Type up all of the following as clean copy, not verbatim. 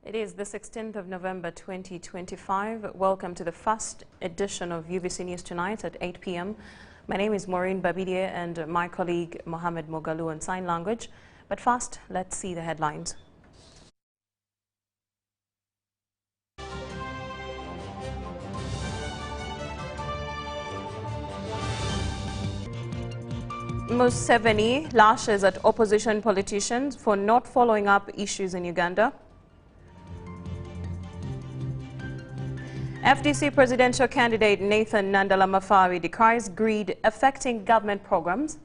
It is the 16th of November 2025. Welcome to the first edition of UBC News Tonight at 8 p.m. My name is Moureen Babirye and my colleague Mohammed Mogalu on Sign Language. But first, let's see the headlines. Museveni lashes at opposition politicians for not following up issues in Uganda. FDC presidential candidate Nathan Nandala Mafari decries greed affecting government programs.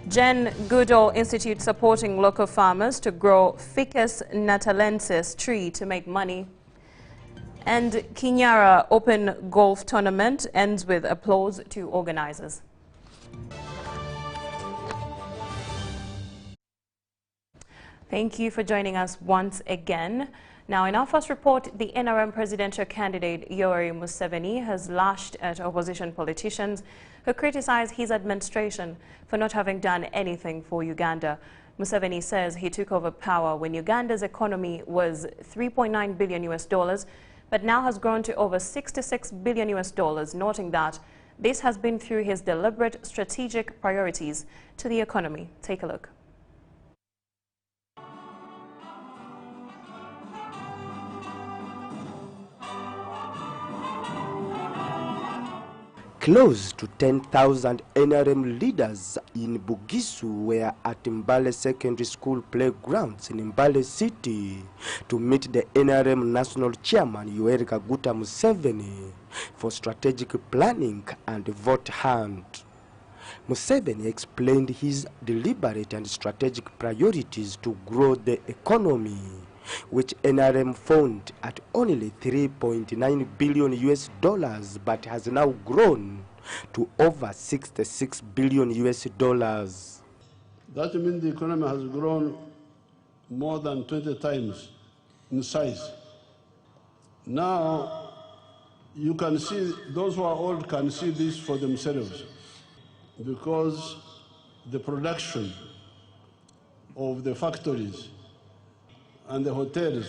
Jen Goodall Institute supporting local farmers to grow Ficus natalensis tree to make money. And Kinyara Open Golf Tournament ends with applause to organizers. Thank you for joining us once again. Now, in our first report, the NRM presidential candidate Yoweri Museveni has lashed at opposition politicians who criticize his administration for not having done anything for Uganda. Museveni says he took over power when Uganda's economy was $3.9 billion, but now has grown to over $66 billion, noting that this has been through his deliberate strategic priorities to the economy. Take a look. Close to 10,000 NRM leaders in Bugisu were at Mbale Secondary School playgrounds in Mbale City to meet the NRM National Chairman Yoweri Kaguta Museveni for strategic planning and vote hunt. Museveni explained his deliberate and strategic priorities to grow the economy, which NRM found at only $3.9 billion, but has now grown to over $66 billion. That means the economy has grown more than 20 times in size. Now, you can see, those who are old can see this for themselves, because the production of the factories and the hotels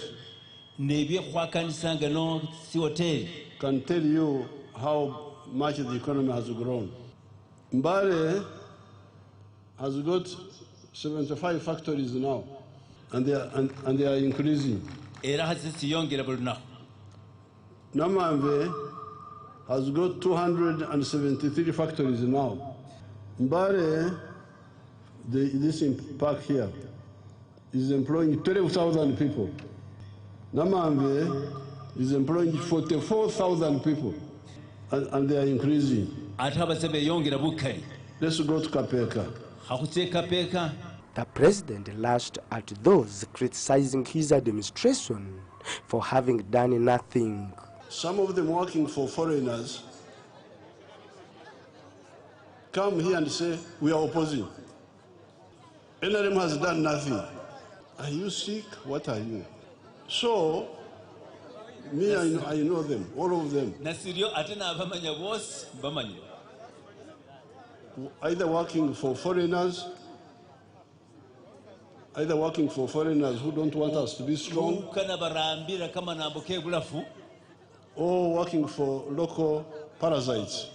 can tell you how much the economy has grown. Mbale has got 75 factories now, and they are increasing. Namambe has got 273 factories now. Mbale, this park here, is employing 12,000 people. Namambe is employing 44,000 people, and they are increasing. Let's go to Kapeka. The president lashed at those criticizing his administration for having done nothing. Some of them working for foreigners come here and say, we are opposing. NRM has done nothing. Are you sick? What are you? So, me, I know them, all of them. Either working for foreigners who don't want us to be strong, or working for local parasites.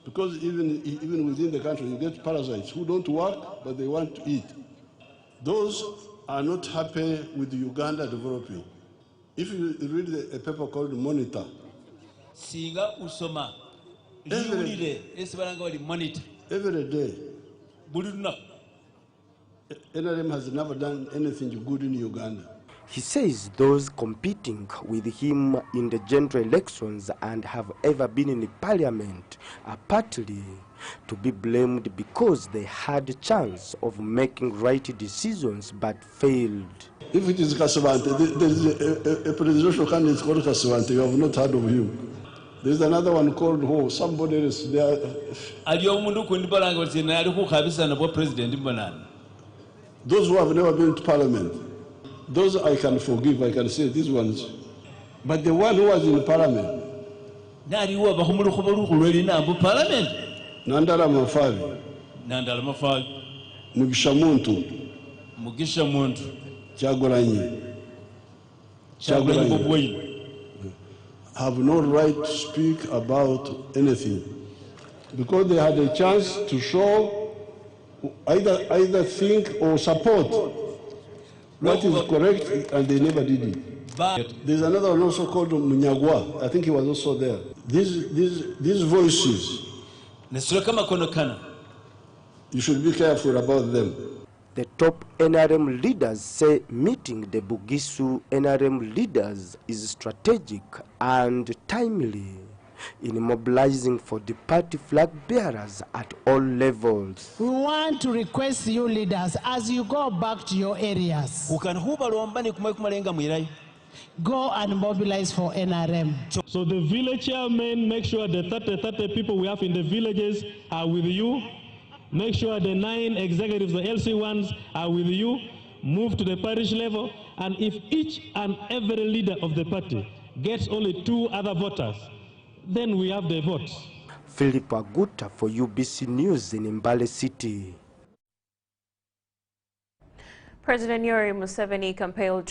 Because even within the country, you get parasites who don't work, but they want to eat. Those are not happy with Uganda developing. If you read a paper called Monitor, every day, NRM has never done anything good in Uganda. He says those competing with him in the general elections and have ever been in the parliament are partly to be blamed because they had a chance of making right decisions but failed. If it is Kasavante, there is a presidential candidate called Kasavante. You have not heard of him. There is another one called who? Somebody else. Those who have never been to parliament, those I can forgive. I can say these ones. But the one who was in parliament, Nandala Mafavi, Mugisha Muntu, Chagulanyi, have no right to speak about anything because they had a chance to show either think or support what is correct, and they never did it. There's another one also called Munyagwa. I think he was also there. These voices, you should be careful about them. The top NRM leaders say meeting the Bugisu NRM leaders is strategic and timely in mobilizing for the party flag bearers at all levels. We want to request you leaders, as you go back to your areas, go and mobilize for NRM. So the village chairman, make sure the 30 people we have in the villages are with you. Make sure the 9 executives, the LC ones, are with you. Move to the parish level. And if each and every leader of the party gets only 2 other voters, then we have the votes. Philip Aguta for UBC News in Mbale City. President Yoweri Museveni campaign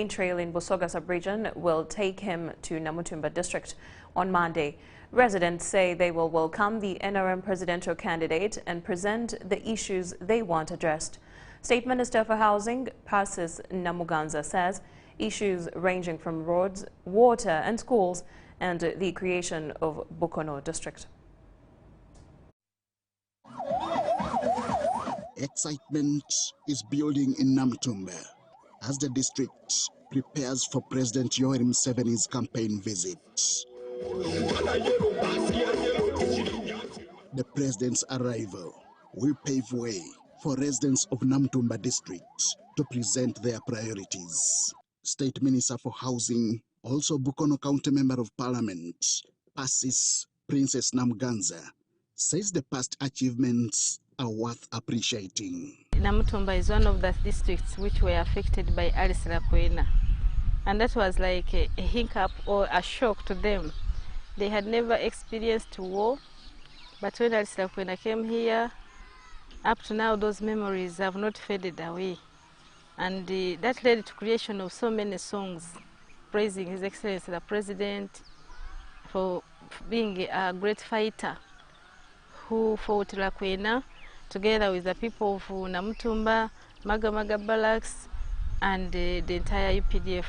trail in Busoga sub-region will take him to Namutumba district on Monday. Residents say they will welcome the NRM presidential candidate and present the issues they want addressed. State Minister for Housing, Persis Namuganza, says issues ranging from roads, water and schools and the creation of Bukono district. Excitement is building in Namutumba as the district prepares for President Yoweri Museveni's campaign visit. The president's arrival will pave way for residents of Namutumba district to present their priorities. State Minister for Housing, also Bukono County Member of Parliament, Persis Princess Namuganza, says the past achievements are worth appreciating. Namutumba is one of the districts which were affected by Alice Lakwena, and that was like a hiccup or a shock to them. They had never experienced war, but when Alice Lakwena came here, up to now those memories have not faded away. And that led to creation of so many songs praising His Excellency the President for being a great fighter who fought Lakwena together with the people of Namutumba, Maga Barracks, and the entire UPDF.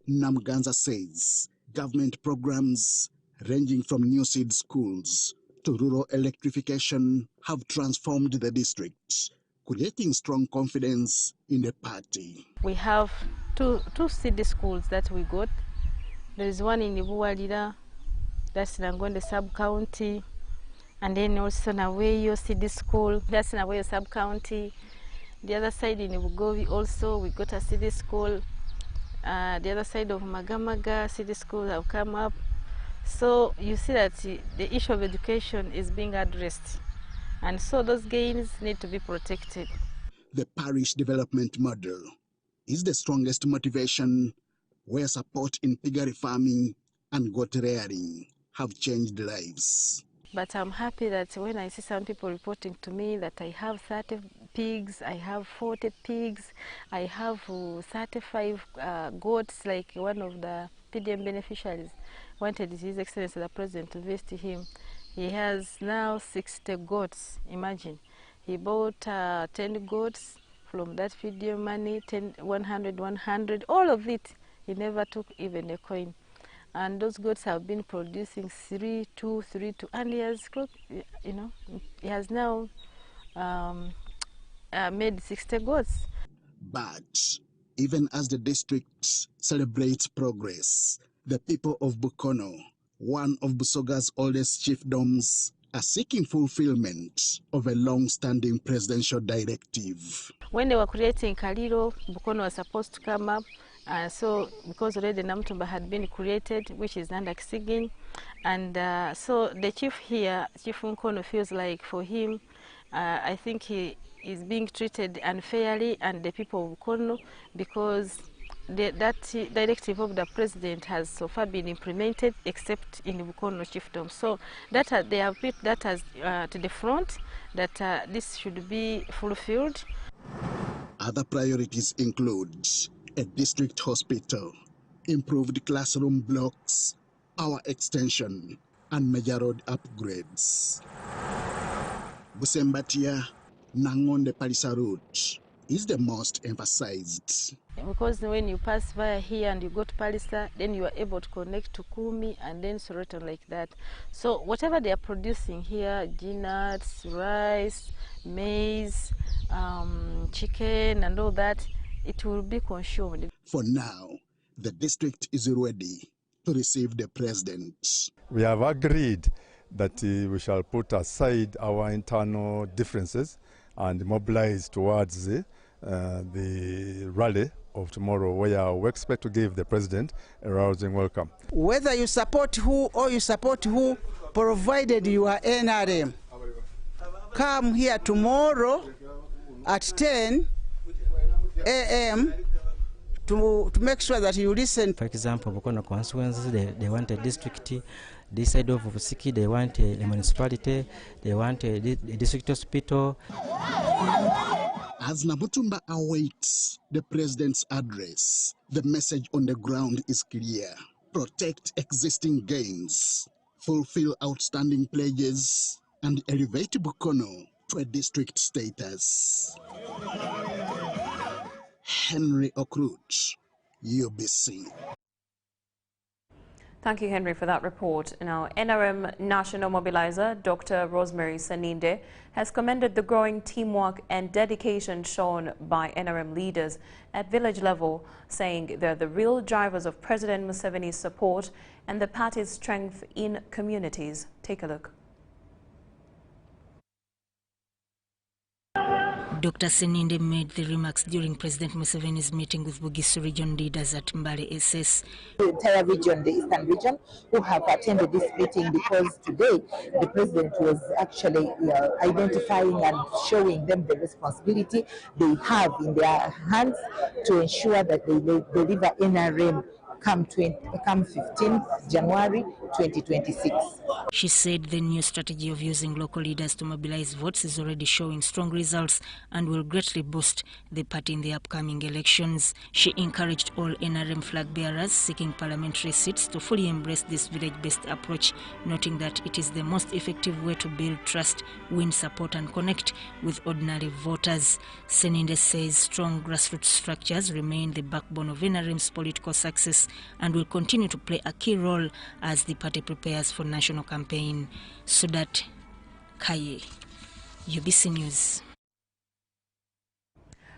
Namuganza says government programs ranging from new seed schools to rural electrification have transformed the district, creating strong confidence in the party. We have two seed schools that we got. There is one in Ibuwalira, that's Nangonde sub-county, and then also Naweyo City School, that's Naweyo sub-county. The other side in Bugovi also, we got a city school. The other side of Magamaga City School have come up. So you see that the issue of education is being addressed. And so those gains need to be protected. The parish development model is the strongest motivation where support in piggery farming and goat rearing have changed lives. But I'm happy that when I see some people reporting to me that I have 30 pigs, I have 40 pigs, I have 35 goats, like one of the PDM beneficiaries wanted His Excellency the President to visit him. He has now 60 goats, imagine. He bought 10 goats from that PDM money, 100, all of it. He never took even a coin. And those goats have been producing 3, 2, and he has, you know, he has now made 60 goats. But even as the district celebrates progress, the people of Bukono, one of Busoga's oldest chiefdoms, are seeking fulfillment of a long-standing presidential directive. When they were creating Kaliro, Bukono was supposed to come up. So because already Namtumba had been created, which is under Kisigin, and so the chief here, Chief Nkono, feels like for him, I think he is being treated unfairly, and the people of Bukono, because that directive of the president has so far been implemented, except in the Bukono chiefdom. So that they have put that as to the front, that this should be fulfilled. Other priorities include a district hospital, improved classroom blocks, power extension, and major road upgrades. Busembatia Nangonde Palisa route is the most emphasized. Because when you pass via here and you go to Palisa, then you are able to connect to Kumi and then Soweto like that. So whatever they are producing here, nuts, rice, maize, chicken and all that, it will be consumed. For now, the district is ready to receive the president. We have agreed that we shall put aside our internal differences and mobilize towards the rally of tomorrow, where we expect to give the president a rousing welcome. Whether you support who or you support who, provided you are NRM, come here tomorrow at 10 a.m. to make sure that you listen. For example, Bukono constituencies, they want a district. This side of Busiki, they want a municipality. They want a district hospital. As Namutumba awaits the president's address, the message on the ground is clear. Protect existing gains, fulfill outstanding pledges, and elevate Bukono to a district status. Henry Okrut, UBC. Thank you, Henry, for that report. Now, NRM National Mobilizer, Dr. Rosemary Seninde, has commended the growing teamwork and dedication shown by NRM leaders at village level, saying they're the real drivers of President Museveni's support and the party's strength in communities. Take a look. Dr. Seninde made the remarks during President Museveni's meeting with Bugisu region leaders at Mbale SS. The entire region, the eastern region, who have attended this meeting, because today the president was actually identifying and showing them the responsibility they have in their hands to ensure that they deliver NRM come 15th January 2026. She said the new strategy of using local leaders to mobilize votes is already showing strong results and will greatly boost the party in the upcoming elections. She encouraged all NRM flag bearers seeking parliamentary seats to fully embrace this village-based approach, noting that it is the most effective way to build trust, win support and connect with ordinary voters. Seninde says strong grassroots structures remain the backbone of NRM's political success and will continue to play a key role as the party prepares for national campaign. Sudat Kaye, UBC News.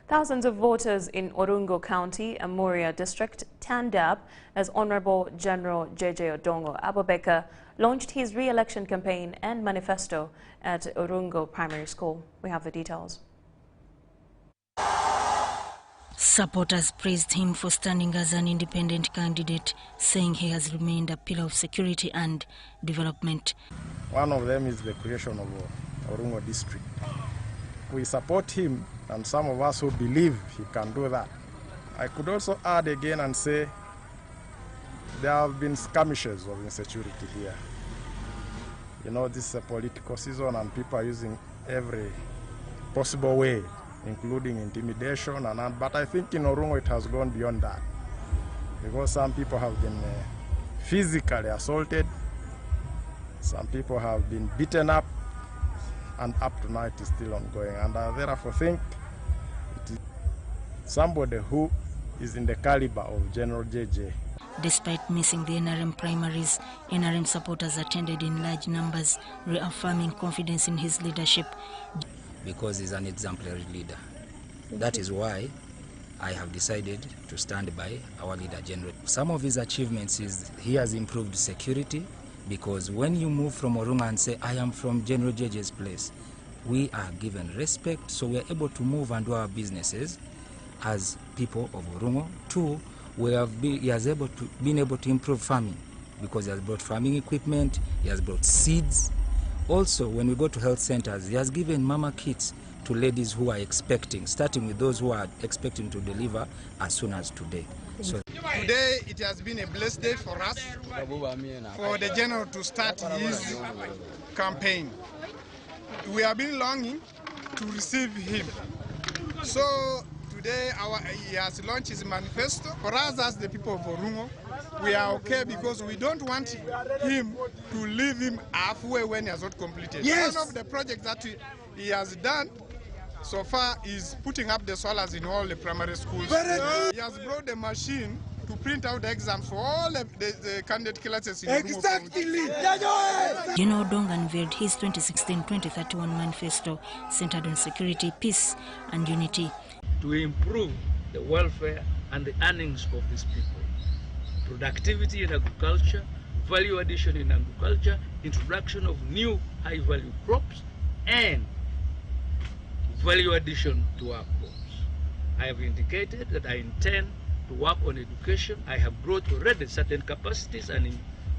Thousands of voters in Orungo County and Moria District turned up as Honorable General J.J. Odongo Abubakar launched his re-election campaign and manifesto at Orungo Primary School. We have the details. Supporters praised him for standing as an independent candidate, saying he has remained a pillar of security and development. One of them is the creation of Orungo district. We support him and some of us who believe he can do that. I could also add again and say there have been skirmishes of insecurity here. You know, this is a political season and people are using every possible way, including intimidation but I think in Orungo it has gone beyond that, because some people have been physically assaulted, some people have been beaten up, and up to now it is still ongoing, and I therefore think it is somebody who is in the caliber of General JJ. Despite missing the NRM primaries, NRM supporters attended in large numbers, reaffirming confidence in his leadership. because he's an exemplary leader. That is why I have decided to stand by our leader general. Some of his achievements is he has improved security, because when you move from Orunga and say, I am from General JJ's place, we are given respect, so we are able to move and do our businesses as people of Orunga. Two, he has been able to improve farming, because he has brought farming equipment, he has brought seeds. Also, when we go to health centers, he has given mama kits to ladies who are expecting, starting with those who are expecting to deliver as soon as today. So today it has been a blessed day for us, for the general to start his campaign. We have been longing to receive him. So today he has launched his manifesto. For us as the people of Orungo, we are okay, because we don't want him to leave him halfway when he has not completed. Yes. One of the projects that he has done so far is putting up the solars in all the primary schools. He has brought a machine to print out the exams for all the candidate classes in Orungo. Exactly. General Dong unveiled his 2016-2031 manifesto centered on security, peace and unity. To improve the welfare and the earnings of these people. Productivity in agriculture, value addition in agriculture, introduction of new high-value crops, and value addition to our crops. I have indicated that I intend to work on education. I have brought already certain capacities and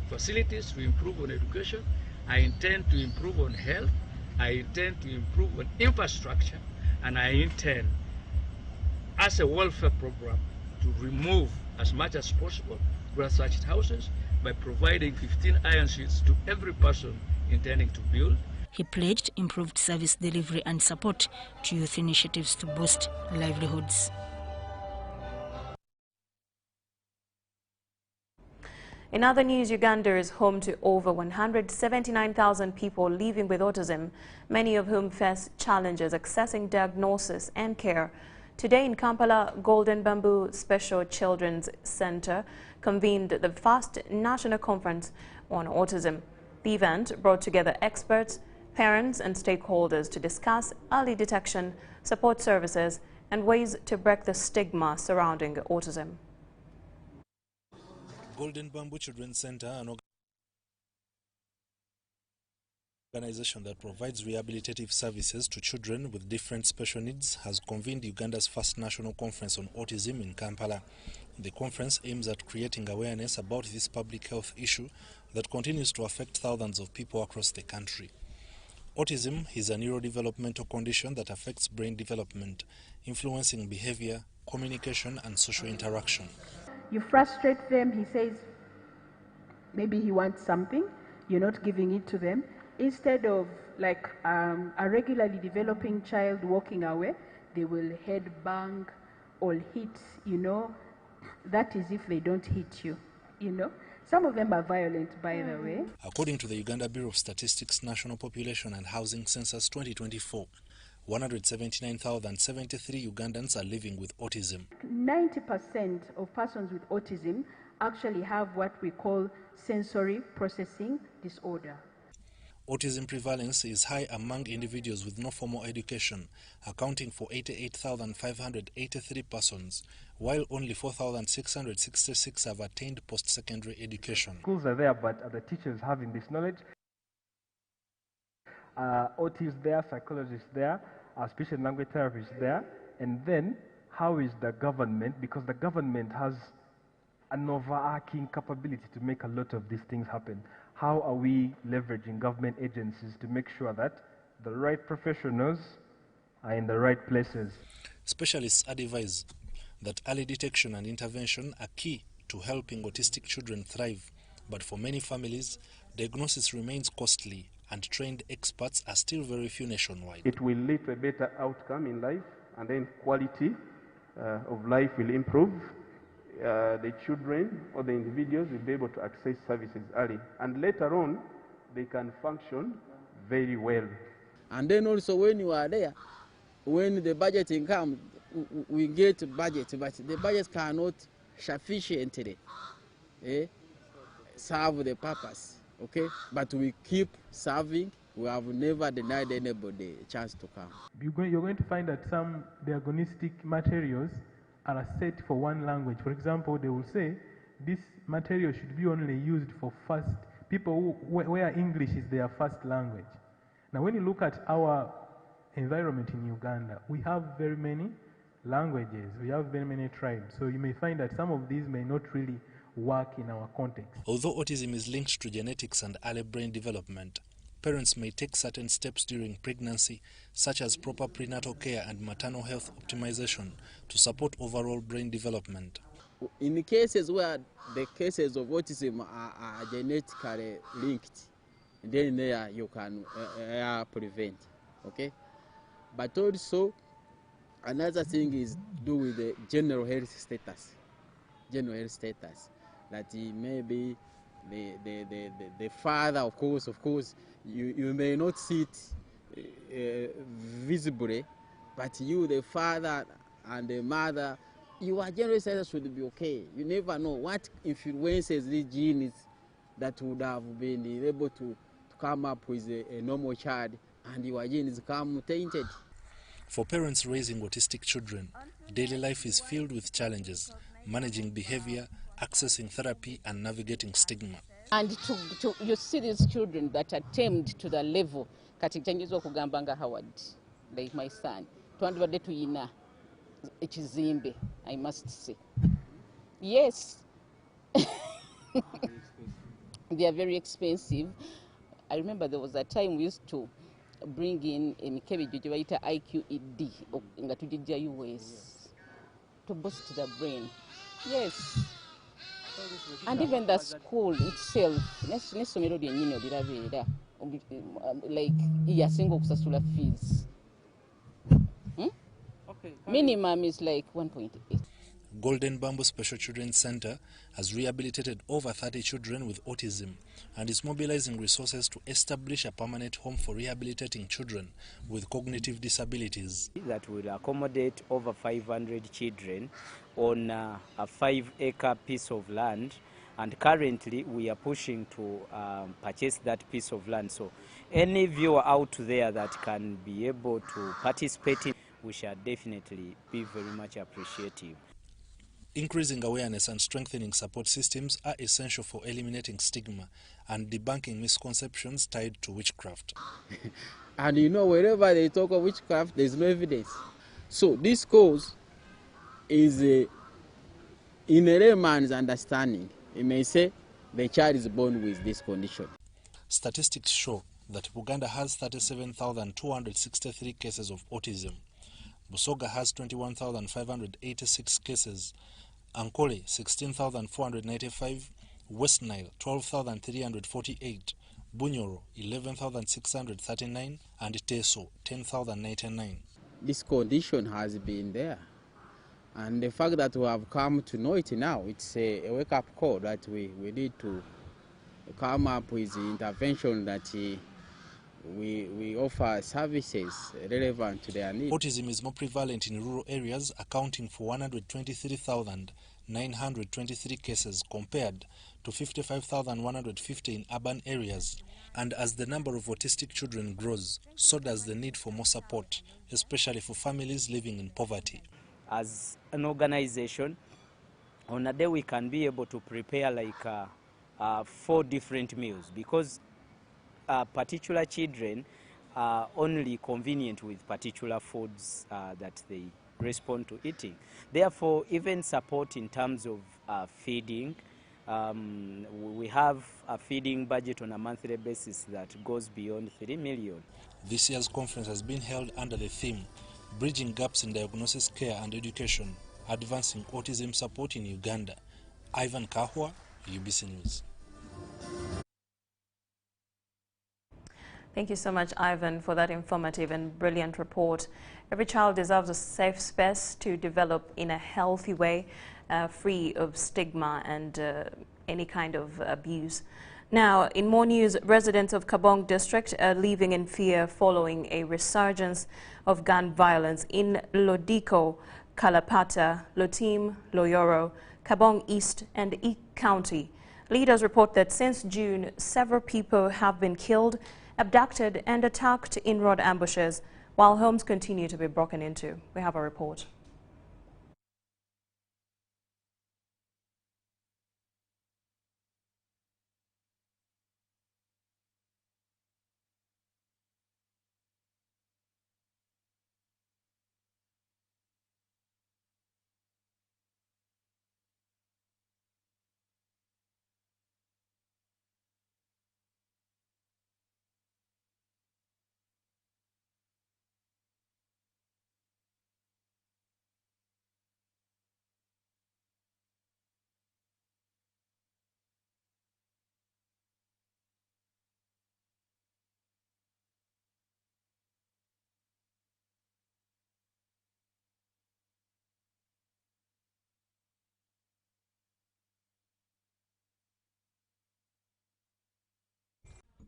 facilities to improve on education. I intend to improve on health. I intend to improve on infrastructure. And I intend, as a welfare program, to remove as much as possible grass thatched houses by providing 15 iron sheets to every person intending to build. He pledged improved service delivery and support to youth initiatives to boost livelihoods. In other news, Uganda is home to over 179,000 people living with autism, many of whom face challenges accessing diagnosis and care. Today in Kampala, Golden Bamboo Special Children's Center convened the first national conference on autism. The event brought together experts, parents and stakeholders to discuss early detection, support services and ways to break the stigma surrounding autism. Golden Bamboo Children's Center, an organization that provides rehabilitative services to children with different special needs, has convened Uganda's first national conference on autism in Kampala. The conference aims at creating awareness about this public health issue that continues to affect thousands of people across the country. Autism is a neurodevelopmental condition that affects brain development, influencing behavior, communication and social interaction. You frustrate them, he says, maybe he wants something, you're not giving it to them. Instead of like a regularly developing child walking away, they will head bang or hit, that is if they don't hit you, Some of them are violent, by the way. According to the Uganda Bureau of Statistics National Population and Housing Census 2024, 179,073 Ugandans are living with autism. 90% of persons with autism actually have what we call sensory processing disorder. Autism prevalence is high among individuals with no formal education, accounting for 88,583 persons, while only 4,666 have attained post-secondary education. Schools are there, but are the teachers having this knowledge? OTs there, psychologists there, speech and language therapists there, and then how is the government, because the government has an overarching capability to make a lot of these things happen. How are we leveraging government agencies to make sure that the right professionals are in the right places? Specialists advise that early detection and intervention are key to helping autistic children thrive, but for many families, diagnosis remains costly and trained experts are still very few nationwide. It will lead to a better outcome in life, and then quality of life will improve. The children or the individuals will be able to access services early, and later on they can function very well. And then also when you are there, when the budgeting comes, we get budget, but the budget cannot sufficiently serve the purpose, okay? But we keep serving We have never denied anybody a chance to come. You're going to find that some diagnostic materials are set for one language. For example, they will say this material should be only used for people where English is their first language. Now, when you look at our environment in Uganda, we have very many languages, we have very many tribes. So you may find that some of these may not really work in our context. Although autism is linked to genetics and early brain development, parents may take certain steps during pregnancy, such as proper prenatal care and maternal health optimization to support overall brain development. In the cases where the cases of autism are genetically linked, then there you can prevent, okay? But also, another thing is do with the general health status. General health status, that maybe the father, of course, you may not see it visibly, but you, the father and the mother, your general status should be okay. You never know what influences these genes that would have been able to come up with a normal child, and your genes come tainted. For parents raising autistic children, daily life is filled with challenges, managing behavior, accessing therapy, and navigating stigma. And you see these children that attempt to the level, kati changizo kugambanga Howard, like my son, twandibadde tuyina ekizimbe, I must say. Yes, they are very expensive. I remember there was a time we used to bring in emikebe gye bayita IQED nga tugijja US to boost the brain. Yes. And even the school itself, n'essomero lyennyini olirabeera like yasinga okusasula fees. Minimum is like 1.8. Golden Bamboo Special Children's Center has rehabilitated over 30 children with autism and is mobilizing resources to establish a permanent home for rehabilitating children with cognitive disabilities. That will accommodate over 500 children on a 5-acre piece of land, and currently we are pushing to purchase that piece of land. So any viewer out there that can be able to participate in, we shall definitely be very much appreciative. Increasing awareness and strengthening support systems are essential for eliminating stigma and debunking misconceptions tied to witchcraft. And you know, wherever they talk of witchcraft, there's no evidence. So this cause is in a layman's understanding. You may say the child is born with this condition. Statistics show that Uganda has 37,263 cases of autism. Busoga has 21,586 cases, Ankole 16,495, West Nile 12,348, Bunyoro 11,639, and Teso 10,099. This condition has been there, and the fact that we have come to know it now, it's a wake-up call that we need to come up with the intervention that we offer services relevant to their needs. Autism is more prevalent in rural areas, accounting for 123,923 cases compared to 55,150 in urban areas. And as the number of autistic children grows, so does the need for more support, especially for families living in poverty. As an organization, on a day we can be able to prepare like 4 different meals, because particular children are only convenient with particular foods that they respond to eating. Therefore, even support in terms of feeding, we have a feeding budget on a monthly basis that goes beyond 3 million. This year's conference has been held under the theme, Bridging Gaps in Diagnosis, Care and Education, Advancing Autism Support in Uganda. Ivan Kahwa, UBC News. Thank you so much, Ivan, for that informative and brilliant report. Every child deserves a safe space to develop in a healthy way, free of stigma and any kind of abuse. Now, in more news, residents of Kabong district are living in fear following a resurgence of gun violence in Lodiko, Kalapata, Lotim, Loyoro, Kabong East and East County. Leaders report that since June, several people have been killed abducted and attacked in road ambushes, while homes continue to be broken into. We have a report.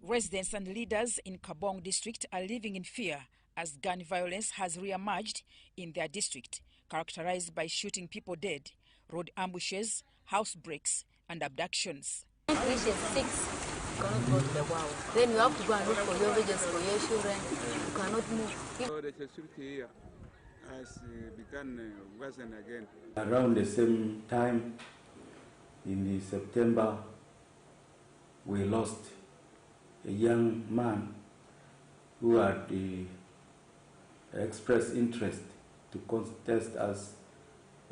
Residents and leaders in Kabong district are living in fear as gun violence has re-emerged in their district, characterized by shooting people dead, road ambushes, house breaks, and abductions. Reaches 6, you cannot go to the wow. Then you have to go and look for your wages for your children. You cannot move. So the security here has begun worsen again. Around the same time, in September, we lost a young man who had expressed interest to contest as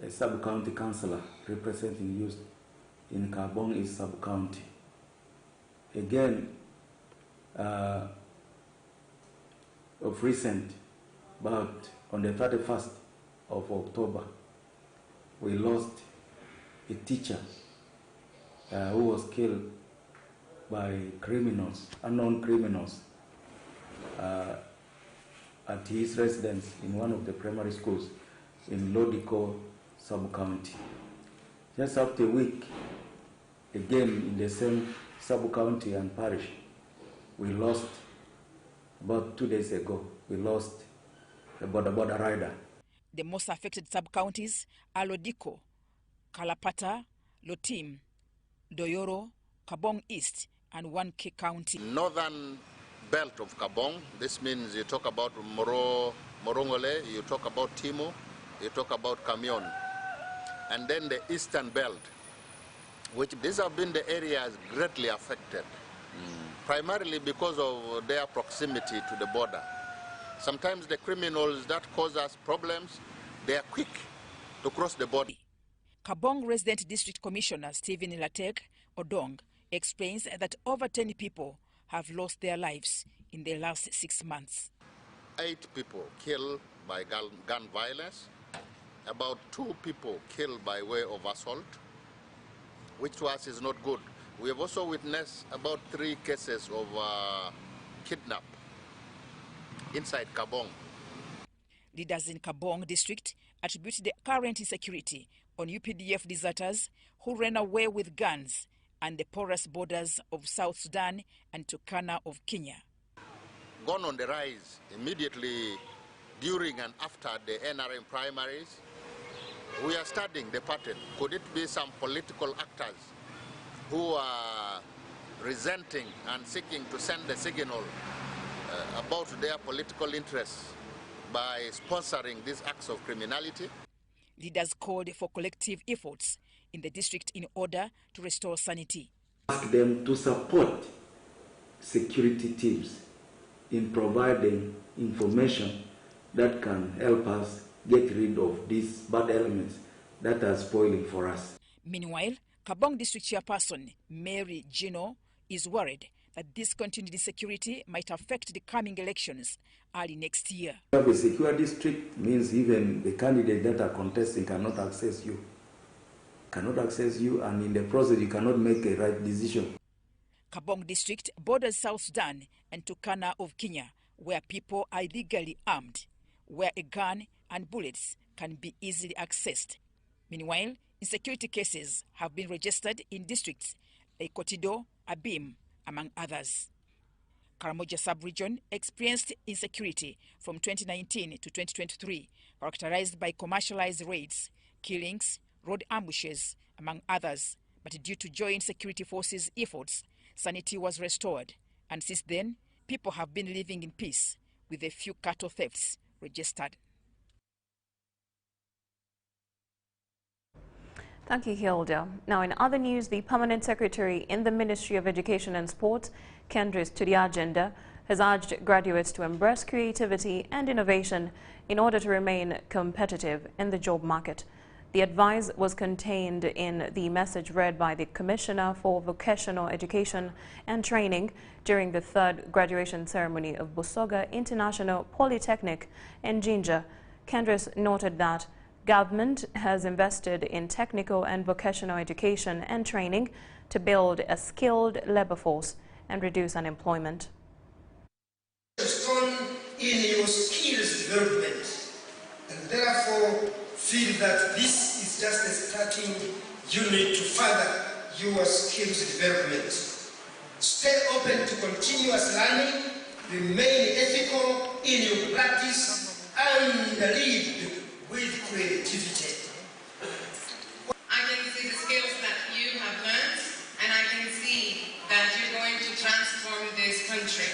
a sub-county councillor representing youth in Kabong East sub-county. Again, of recent, but on the 31st of October, we lost a teacher who was killed by criminals, unknown criminals, at his residence in one of the primary schools in Lodico sub-county. Just after a week, again in the same sub-county and parish, we lost, about 2 days ago, we lost a border rider. The most affected sub-counties are Lodico, Kalapata, Lotim, Doyoro, Kabong East, and one key county. Northern belt of Kabong, this means you talk about Morongole, you talk about Timo, you talk about Kamion. And then the eastern belt, which these have been the areas greatly affected, primarily because of their proximity to the border. Sometimes the criminals that cause us problems, they are quick to cross the border. Kabong Resident District Commissioner Stephen Latek Odong explains that over 10 people have lost their lives in the last 6 months. 8 people killed by gun violence, about 2 people killed by way of assault, which to us is not good. We have also witnessed about 3 cases of kidnap inside Kabong. Leaders in Kabong district attribute the current insecurity on UPDF deserters who ran away with guns and the porous borders of South Sudan and Turkana of Kenya. Gone on the rise immediately during and after the NRM primaries. We are studying the pattern. Could it be some political actors who are resenting and seeking to send a signal about their political interests by sponsoring these acts of criminality? Leaders called for collective efforts in the district in order to restore sanity. Ask them to support security teams in providing information that can help us get rid of these bad elements that are spoiling for us. Meanwhile, Kabong District Chairperson Mary Gino is worried that this continued insecurity might affect the coming elections early next year. Have a secure district means even the candidates that are contesting cannot access you. And in the process you cannot make a right decision. Kabong District borders South Sudan and Turkana of Kenya, where people are illegally armed, where a gun and bullets can be easily accessed. Meanwhile, insecurity cases have been registered in districts like Kotido, Abim, among others. Karamoja sub-region experienced insecurity from 2019 to 2023, characterized by commercialized raids, killings, road ambushes, among others. But due to joint security forces' efforts, sanity was restored, and since then, people have been living in peace with a few cattle thefts registered. Thank you, Hilda. Now, in other news, the Permanent Secretary in the Ministry of Education and Sport, Kendris Tudiagenda, has urged graduates to embrace creativity and innovation in order to remain competitive in the job market. The advice was contained in the message read by the Commissioner for Vocational Education and Training during the third graduation ceremony of Busoga International Polytechnic in Jinja. Kendris noted that government has invested in technical and vocational education and training to build a skilled labor force and reduce unemployment. Strong in your skills development, and therefore feel that this is just a starting unit to further your skills development. Stay open to continuous learning, remain ethical in your practice, and lead with creativity. I can see the skills that you have learned, and I can see that you're going to transform this country.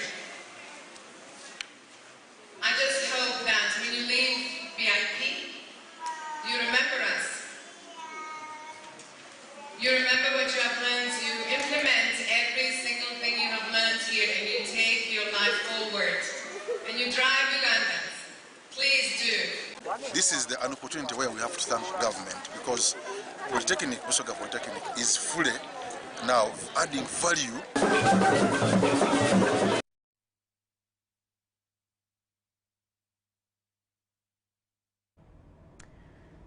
I just hope that when you leave VIP, you remember us. You remember what you have learned, you implement every single thing you have learned here, and you take your life forward, and you drive Ugandans. Please do. This is an opportunity where we have to thank government, because Polytechnic, Busoga Polytechnic, is fully now adding value.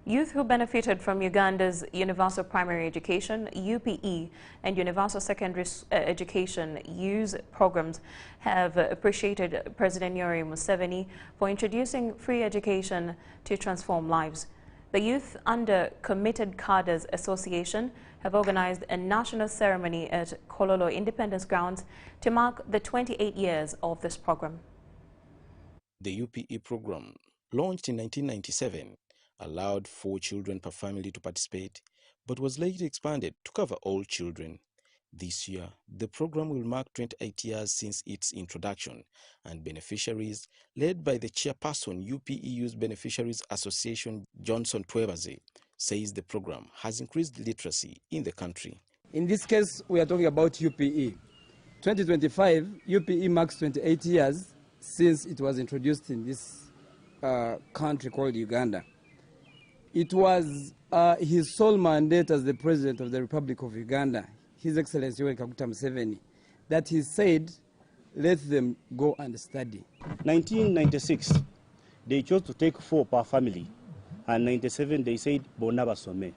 Youth who benefited from Uganda's Universal Primary Education, UPE, and Universal Secondary Education Use programs have appreciated President Yoweri Museveni for introducing free education to transform lives. The youth under Committed Cadres Association have organized a national ceremony at Kololo Independence Grounds to mark the 28 years of this program. The UPE program, launched in 1997, allowed 4 children per family to participate, but was later expanded to cover all children. This year, the program will mark 28 years since its introduction, and beneficiaries, led by the chairperson UPE Youth Beneficiaries Association, Johnson Twebaze, says the program has increased literacy in the country. In this case, we are talking about UPE. 2025, UPE marks 28 years since it was introduced in this country called Uganda. It was his sole mandate as the President of the Republic of Uganda, His Excellency Yoweri Kaguta Museveni, that he said, let them go and study. 1996, they chose to take 4 per family, and 97 they said, Bona basome.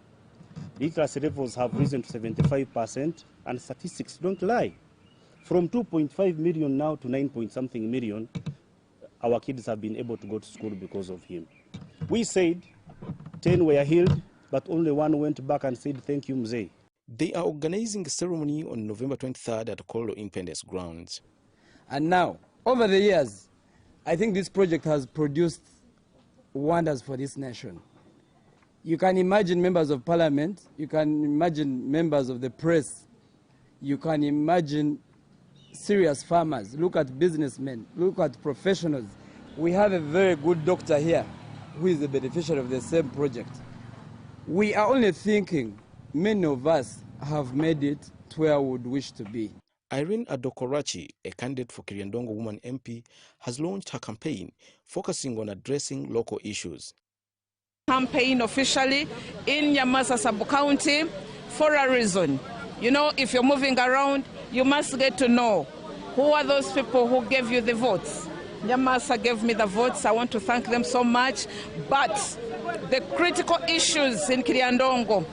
Literacy levels have risen to 75%, and statistics don't lie. From 2.5 million now to 9-point-something million, our kids have been able to go to school because of him. We said 10 were healed, but only 1 went back and said, thank you, Mzee. They are organizing a ceremony on November 23rd at Kololo Independence Grounds. And now, over the years, I think this project has produced wonders for this nation. You can imagine members of parliament, you can imagine members of the press, you can imagine serious farmers, look at businessmen, look at professionals. We have a very good doctor here who is the beneficiary of the same project. We are only thinking many of us have made it to where we would wish to be. Irene Adokorachi, a candidate for Kiryandongo Woman MP, has launched her campaign focusing on addressing local issues. Campaign officially in Nyamasa sub-county for a reason. You know, if you're moving around, you must get to know who are those people who gave you the votes. Nyamasa gave me the votes. I want to thank them so much. But the critical issues in Kiryandongo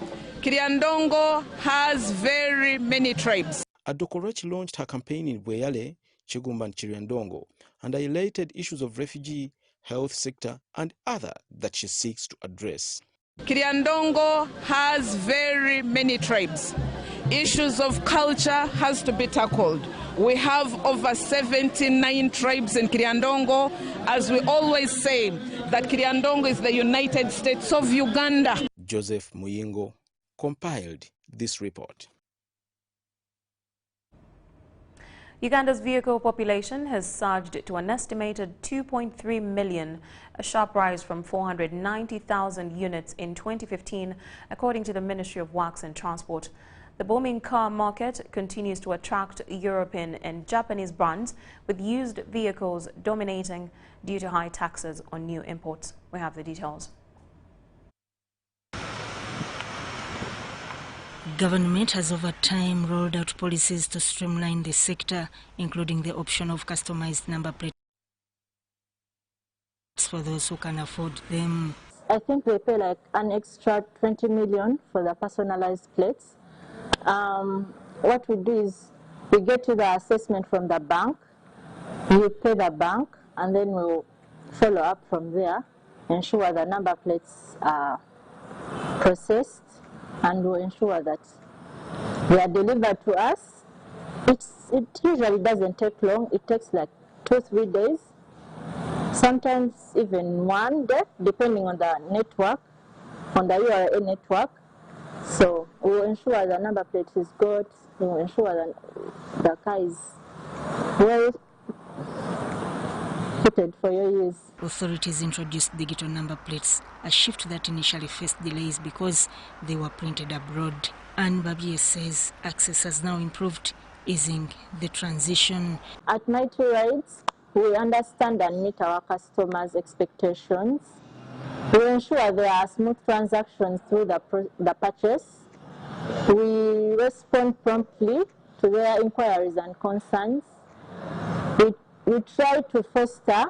has very many tribes. Adokorachi launched her campaign in Bweyale, Chigumba and Kiryandongo, and highlighted issues of refugee, health sector, and other that she seeks to address. Kiryandongo has very many tribes. Issues of culture has to be tackled. We have over 79 tribes in Kiryandongo. As we always say, that Kiryandongo is the United States of Uganda. Joseph Muyingo compiled this report. Uganda's vehicle population has surged to an estimated 2.3 million, a sharp rise from 490,000 units in 2015, according to the Ministry of Works and Transport. The booming car market continues to attract European and Japanese brands, with used vehicles dominating due to high taxes on new imports. We have the details. Government has over time rolled out policies to streamline the sector, including the option of customized number plates for those who can afford them. I think they pay like an extra 20 million for the personalized plates. What we do is we get to the assessment from the bank, we pay the bank, and then we'll follow up from there, ensure the number plates are processed, and we'll ensure that they are delivered to us. It usually doesn't take long. It takes like 2-3 days, sometimes even 1 day, depending on the network, on the URA network. So we'll ensure the number plate is good, we'll ensure that the car is well fitted for your use. Authorities introduced digital number plates, a shift that initially faced delays because they were printed abroad. And Babirye says access has now improved, easing the transition. At Mighty Rides, we understand and meet our customers' expectations. We ensure there are smooth transactions through the purchase. We respond promptly to their inquiries and concerns. We try to foster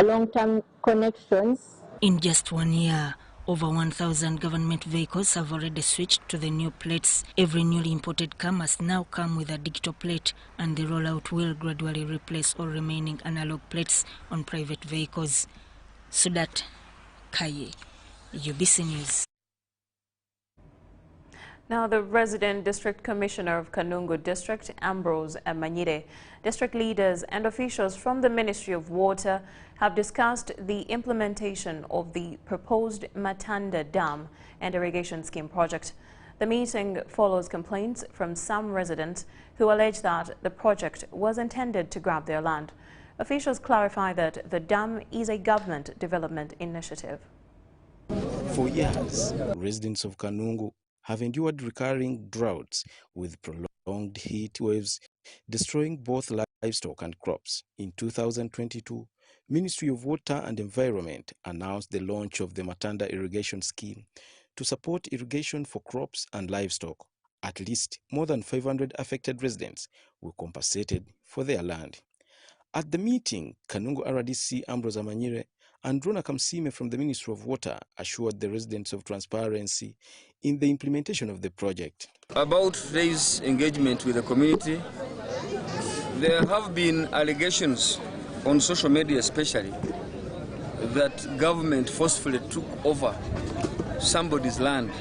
long-term connections. In just 1 year, over 1,000 government vehicles have already switched to the new plates. Every newly imported car must now come with a digital plate, and the rollout will gradually replace all remaining analog plates on private vehicles. Sudat Kaye, UBC News. Now, the resident district commissioner of Kanungu District, Ambrose Manyire, district leaders and officials from the Ministry of Water have discussed the implementation of the proposed Matanda Dam and Irrigation Scheme project. The meeting follows complaints from some residents who allege that the project was intended to grab their land. Officials clarify that the dam is a government development initiative. For years, residents of Kanungu have endured recurring droughts with prolonged heat waves destroying both livestock and crops. In 2022, Ministry of Water and Environment announced the launch of the Matanda Irrigation Scheme to support irrigation for crops and livestock. At least more than 500 affected residents were compensated for their land. At the meeting, Kanungu RDC Ambrose Manyire and Rona Kamsime from the Ministry of Water assured the residents of transparency in the implementation of the project. About today's engagement with the community, there have been allegations on social media especially that government forcefully took over somebody's land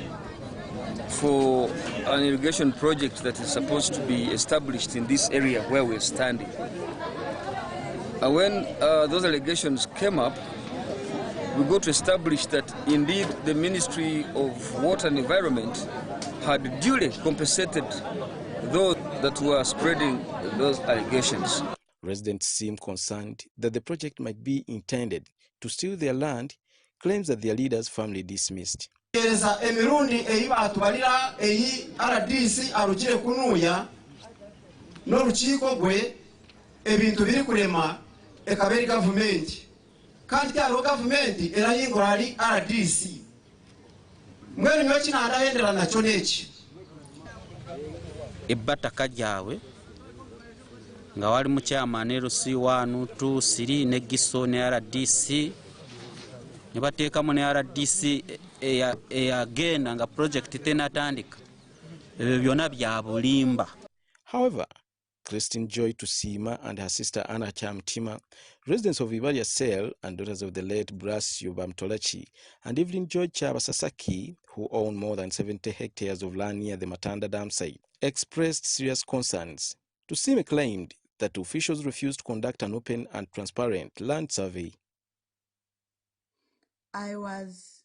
for an irrigation project that is supposed to be established in this area where we're standing. When those allegations came up, we got to establish that indeed the Ministry of Water and Environment had duly compensated those that were spreading those allegations. Residents seem concerned that the project might be intended to steal their land, claims that their leaders firmly dismissed. emirundi eyibatubalira eyi RDC arukire kunuya n'orukiiko gwe ebintu biri kurema ekaberi gavumenti kandi kyaro gavumenti erayingura ali RDC mwene nyo kinandahendera nakyo neki ebbataka gyawe nga wali mu chairman LC 1 2 3 ne Giso ne RDC ne bateekamu ne RDC eyagenda nga project tenatandika ebyo byonna bya bulimba. However, Christine Joy Tusima and her sister Anna Chamtima, residents of Ibaria Cell and daughters of the late Brasio Bamtolachi, and Evelyn Joy Chabasasaki, who own more than 70 hectares of land near the Matanda Dam site, expressed serious concerns. Tusima claimed that officials refused to conduct an open and transparent land survey. I was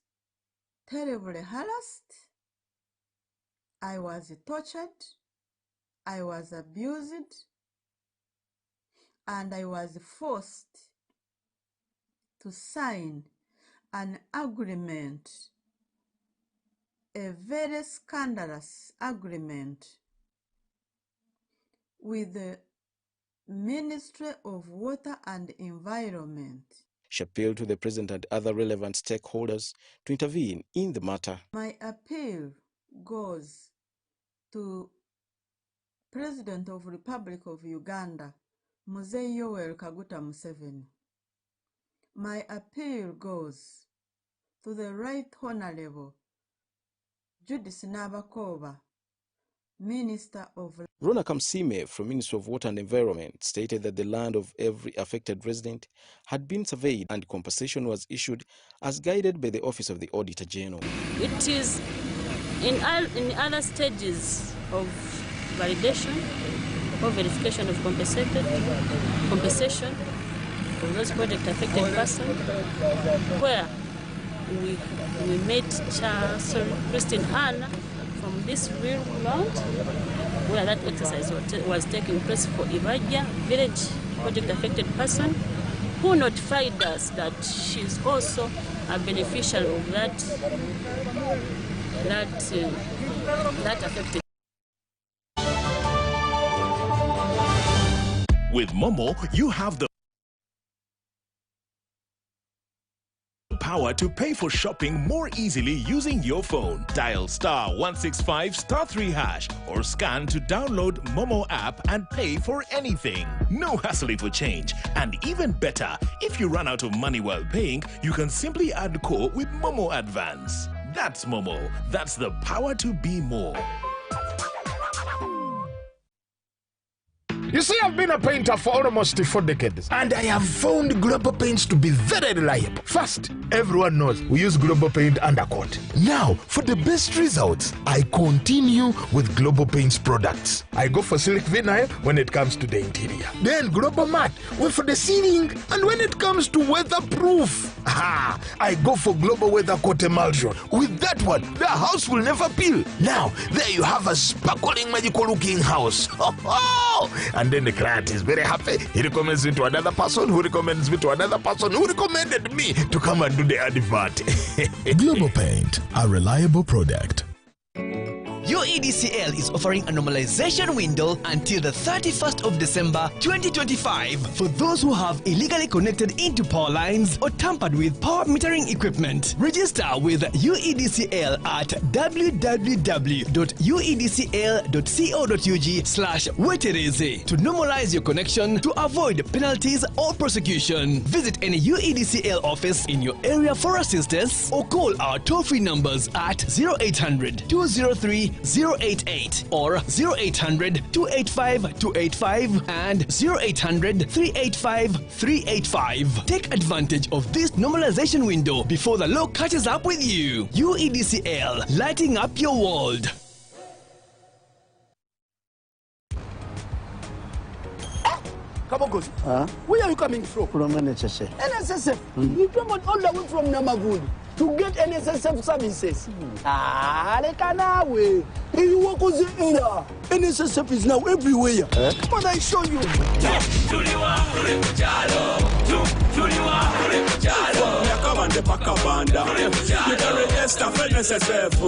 terribly harassed, I was tortured, I was abused, and I was forced to sign an agreement, a very scandalous agreement with the Ministry of Water and Environment. She appealed to the president and other relevant stakeholders to intervene in the matter. My appeal goes to President of Republic of Uganda, Mzee Yoweri Kaguta Museveni. My appeal goes to the Right Honorable Judith Nabakova, Minister of... Rona Kamsime from Ministry of Water and Environment stated that the land of every affected resident had been surveyed and compensation was issued as guided by the Office of the Auditor General. It is in other stages of validation or verification of compensation for those project affected persons, where we met Christine Hanna from this real land, where that exercise was taking place for Ibaja village project affected person, who notified us that she's also a beneficiary of that affected. With Momo, you have the power to pay for shopping more easily using your phone. Dial *165*3# or scan to download Momo app and pay for anything. No hassling for change. And even better, if you run out of money while paying, you can simply add core with Momo Advance. That's Momo. That's the power to be more. You see, I've been a painter for almost 4 decades, and I have found Global Paints to be very reliable. First, everyone knows we use Global Paint undercoat. Now, for the best results, I continue with Global Paints products. I go for Silk Vinyl when it comes to the interior. Then Global Matte for the ceiling, and when it comes to weatherproof, I go for Global Weather Coat Emulsion. With that one, the house will never peel. Now, there you have a sparkling, magical-looking house. And then the client is very happy. He recommends me to another person who recommends me to another person who recommended me to come and do the advert. Global Paint, a reliable product. UEDCL is offering a normalization window until the 31st of December 2025 for those who have illegally connected into power lines or tampered with power metering equipment. Register with UEDCL at www.uedcl.co.ug/wetereze to normalize your connection to avoid penalties or prosecution. Visit any UEDCL office in your area for assistance or call our toll-free numbers at 0800 203 088 or 0800 285 285 and 0800 385 385. Take advantage of this normalization window before the law catches up with you. UEDCL, lighting up your world. Come on, where are you coming from? From NSSF. NSSF? You come all the way from Namagudi to get NSSF services. Lekanawe. You walk on the era. NSSF is now everywhere. Come on, I show you. Come on, the Pakabanda. You can register for NSSF.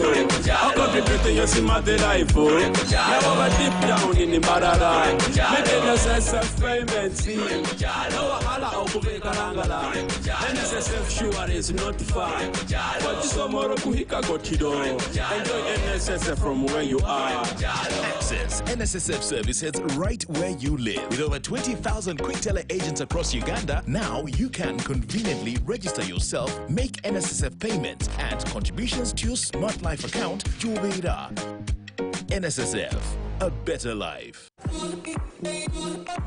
I'll contribute to your Simate life. Now deep down in the Barara. Make NSSF payments. NSSF sure is not far. But tomorrow Kuhika Gotido. Enjoy NSSF from where you are. Access NSSF services right where you live. With over 20,000 quick teller agents across Uganda, now you can conveniently register yourself, make NSSF payments and contributions to your Smart Life account to Ubeda. NSSF, a better life.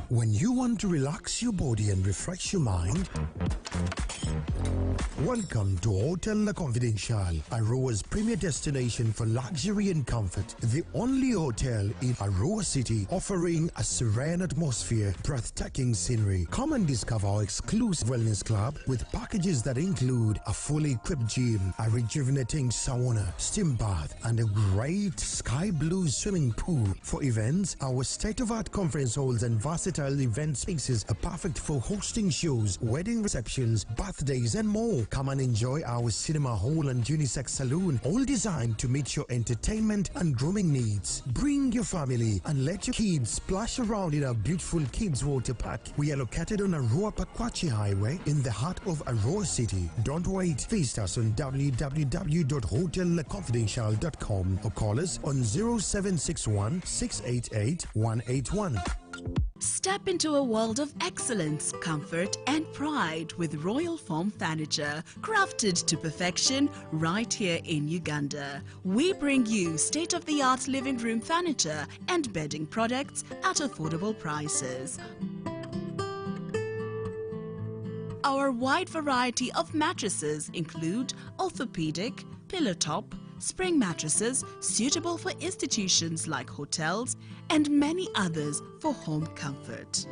When you want to relax your body and refresh your mind, welcome to Hotel La Confidential, Aroa's premier destination for luxury and comfort. The only hotel in Aroa City offering a serene atmosphere, breathtaking scenery. Come and discover our exclusive wellness club with packages that include a fully equipped gym, a rejuvenating sauna, steam bath, and a great sky blue swimming pool. For events, our state-of-art conference halls and versatile event spaces are perfect for hosting shows, wedding receptions, birthdays, and more. Come and enjoy our cinema hall and unisex saloon, all designed to meet your entertainment and grooming needs. Bring your family and let your kids splash around in our beautiful kids water park. We are located on Arua Pakwachi Highway in the heart of Arua City. Don't wait. Visit us on www.hotelconfidential.com or call us on 0761 688 181. Step into a world of excellence, comfort and pride with Royal Foam Furniture, crafted to perfection right here in Uganda. We bring you state-of-the-art living room furniture and bedding products at affordable prices. Our wide variety of mattresses include orthopedic, pillow top, spring mattresses suitable for institutions like hotels, and many others for home comfort.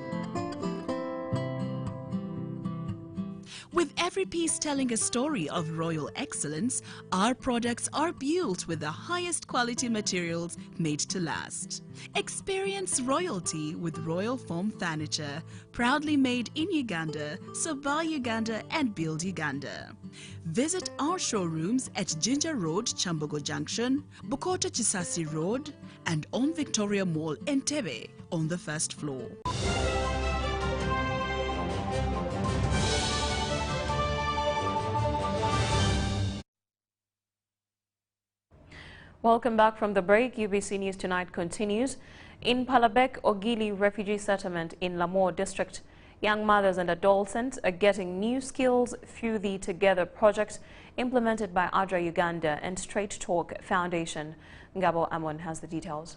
With every piece telling a story of royal excellence, our products are built with the highest quality materials made to last. Experience royalty with Royal Foam Furniture, proudly made in Uganda, so buy Uganda and build Uganda. Visit our showrooms at Ginger Road, Chambogo Junction, Bukoto Chisasi Road, and on Victoria Mall, Entebbe, on the first floor. Welcome back from the break. UBC News Tonight continues. In Palabek Ogili Refugee Settlement in Lamour District, young mothers and adolescents are getting new skills through the Together project implemented by ADRA Uganda and Straight Talk Foundation. Ngabo Amon has the details.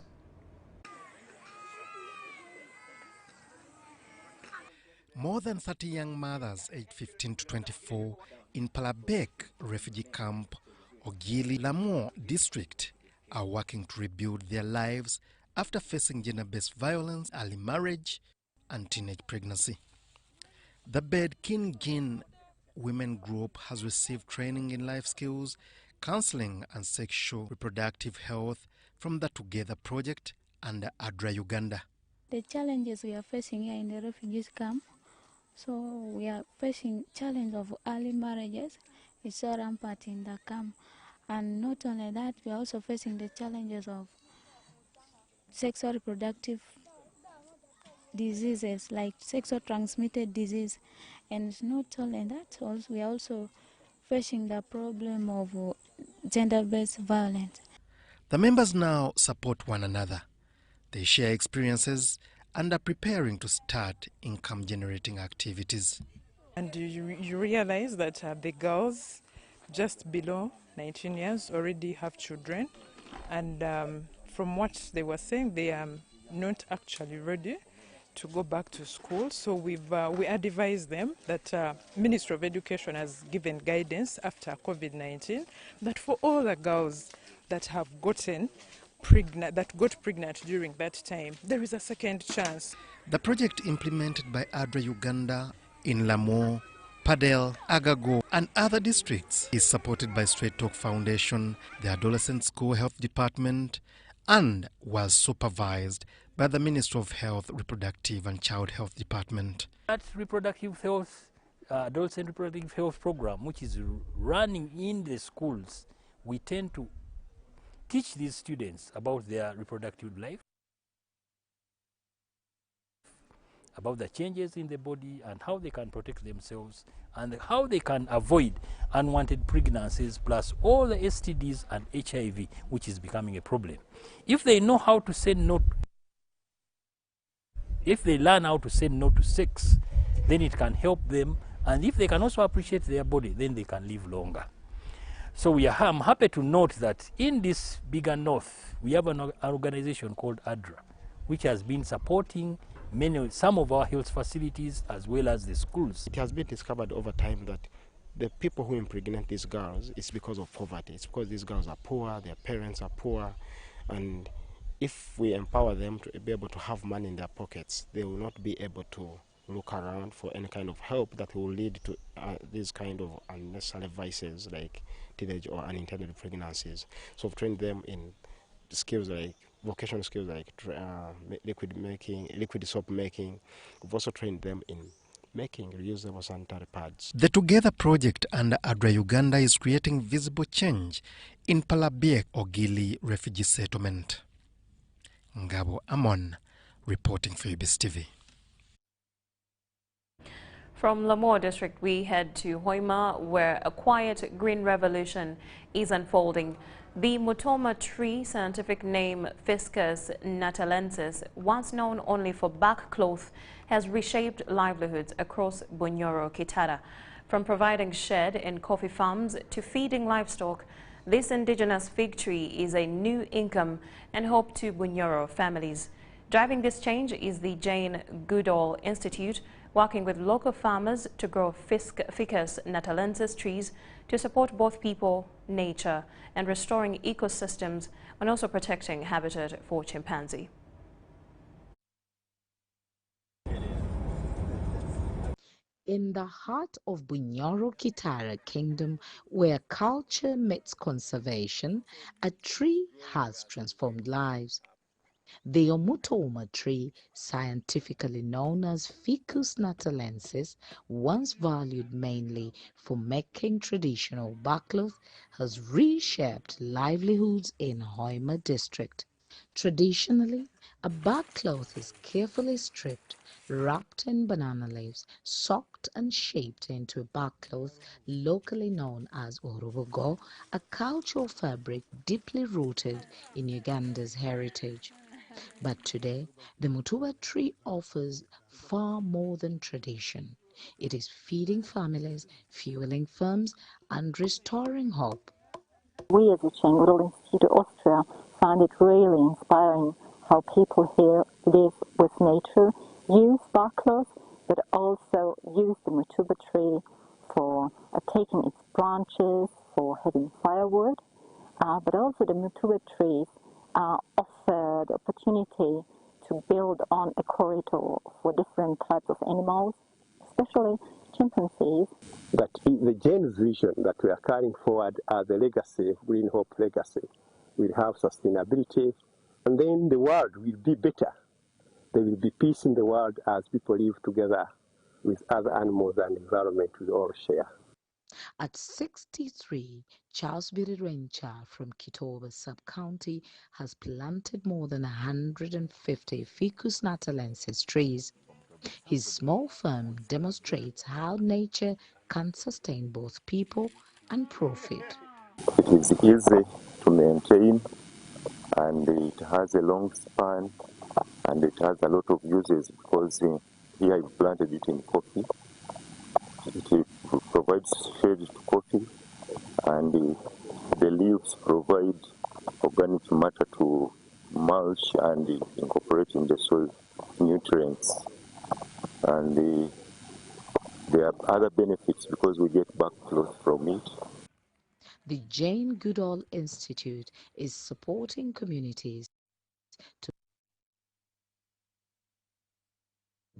More than 30 young mothers aged 15 to 24 in Palabek refugee camp, Ogili Lamour District, are working to rebuild their lives after facing gender-based violence, early marriage, and teenage pregnancy. The Bed Kingin Women Group has received training in life skills, counseling, and sexual reproductive health from the Together project under ADRA Uganda. The challenges we are facing here in the refugees camp, so we are facing challenge of early marriages. It's so rampant in the camp. And not only that, we are also facing the challenges of sexual reproductive diseases like sexual transmitted disease. And not only that, also, we are also facing the problem of gender-based violence. The members now support one another. They share experiences and are preparing to start income-generating activities. And you realize that the girls just below 19 years already have children, and from what they were saying, they are not actually ready to go back to school. So we advise them that Ministry of Education has given guidance after COVID-19 that for all the girls that have gotten pregnant, that got pregnant during that time, there is a second chance. The project implemented by ADRA Uganda in Lamour, Padel, Agago, and other districts is supported by Straight Talk Foundation, the Adolescent School Health Department, and was supervised by the Ministry of Health, Reproductive and Child Health Department. That reproductive health, adolescent reproductive health program, which is running in the schools, we tend to teach these students about their reproductive life, about the changes in the body and how they can protect themselves and how they can avoid unwanted pregnancies, plus all the STDs and HIV, which is becoming a problem. If they know how to say no, if they learn how to say no to sex, then it can help them. And if they can also appreciate their body, then they can live longer. So I'm happy to note that in this bigger north, we have an organization called ADRA, which has been supporting some of our health facilities as well as the schools. It has been discovered over time that the people who impregnate these girls is because of poverty. It's because these girls are poor, their parents are poor, and if we empower them to be able to have money in their pockets, they will not be able to look around for any kind of help that will lead to these kind of unnecessary vices like teenage or unintended pregnancies. So we've trained them in skills like vocational skills like liquid soap making. We've also trained them in making reusable sanitary pads. The Together project under ADRA Uganda is creating visible change in Palabek Ogili refugee settlement. Ngabo Amon reporting for UBS TV. From Lamour district, we head to Hoima, where a quiet green revolution is unfolding. The Mutoma tree, scientific name Fiscus natalensis, once known only for bark cloth, has reshaped livelihoods across Bunyoro Kitara. From providing shade in coffee farms to feeding livestock, this indigenous fig tree is a new income and hope to Bunyoro families. Driving this change is the Jane Goodall Institute, working with local farmers to grow Ficus natalensis trees to support both people, nature, and restoring ecosystems, and also protecting habitat for chimpanzee. In the heart of Bunyoro Kitara Kingdom, where culture meets conservation, a tree has transformed lives. The Omutoma tree, scientifically known as Ficus natalensis, once valued mainly for making traditional barkcloth, has reshaped livelihoods in Hoima district. Traditionally, a barkcloth is carefully stripped, wrapped in banana leaves, soaked and shaped into a barkcloth locally known as urubugo, a cultural fabric deeply rooted in Uganda's heritage. But today, the Mutuba tree offers far more than tradition. It is feeding families, fueling firms, and restoring hope. We as the Goodall Institute Austria find it really inspiring how people here live with nature, use barkcloth, but also use the Mutuba tree for taking its branches, for having firewood, but also the Mutuba trees offer the opportunity to build on a corridor for different types of animals, especially chimpanzees. That the Jane's vision that we are carrying forward as the legacy of Green Hope legacy will have sustainability, and then the world will be better. There will be peace in the world as people live together with other animals and environment we all share. At 63, Charles Birirencha from Kitoba sub-county has planted more than 150 Ficus natalensis trees. His small farm demonstrates how nature can sustain both people and profit. It is easy to maintain, and it has a long span, and it has a lot of uses because here I planted it in coffee. It provides shade to coffee, and the leaves provide organic matter to mulch and incorporate in the soil nutrients. And there are other benefits because we get barkcloth from it. The Jane Goodall Institute is supporting communities to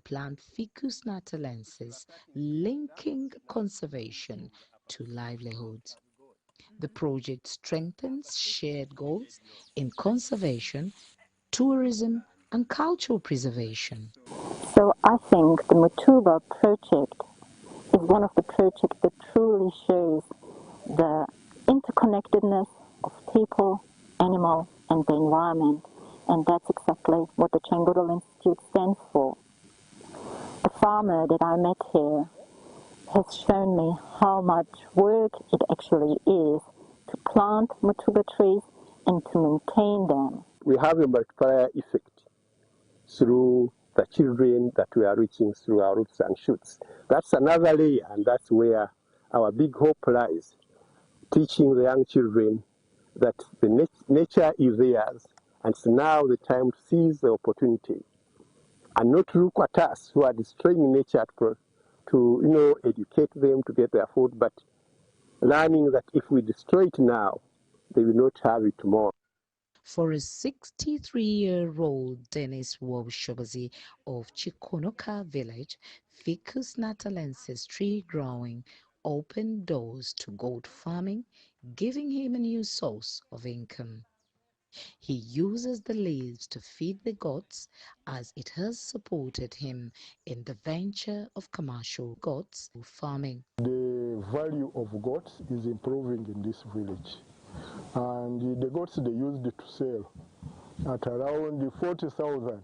plant Ficus natalensis, linking conservation to livelihoods. The project strengthens shared goals in conservation, tourism, and cultural preservation. So I think the Mutuba project is one of the projects that truly shows the interconnectedness of people, animal, and the environment. And that's exactly what the Jane Goodall Institute stands for. The farmer that I met here has shown me how much work it actually is to plant Mutuba trees and to maintain them. We have a multiplier effect through the children that we are reaching through our roots and shoots. That's another layer, and that's where our big hope lies, teaching the young children that the nature is theirs, and it's now the time to seize the opportunity and not look at us who are destroying nature to educate them to get their food, but learning that if we destroy it now, they will not have it tomorrow. For a 63-year-old Dennis Wobshobazi of Chikonoka village, Ficus natalensis tree growing opened doors to goat farming, giving him a new source of income. He uses the leaves to feed the goats as it has supported him in the venture of commercial goats farming. The value of goats is improving in this village, and the goats they used to sell at around 40,000.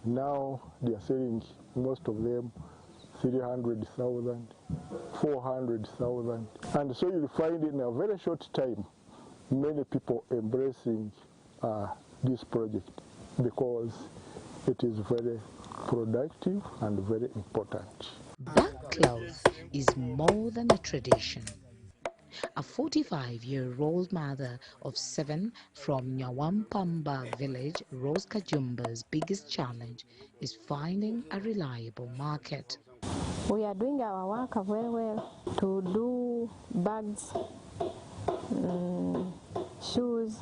Now they are selling most of them 300,000, 400,000, and so you'll find in a very short time many people embracing this project because it is very productive and very important. Backcloth is more than a tradition. A 45-year-old mother of 7 from Nyawampamba village, Rose Kajumba's biggest challenge is finding a reliable market. We are doing our work very well to do bags, shoes,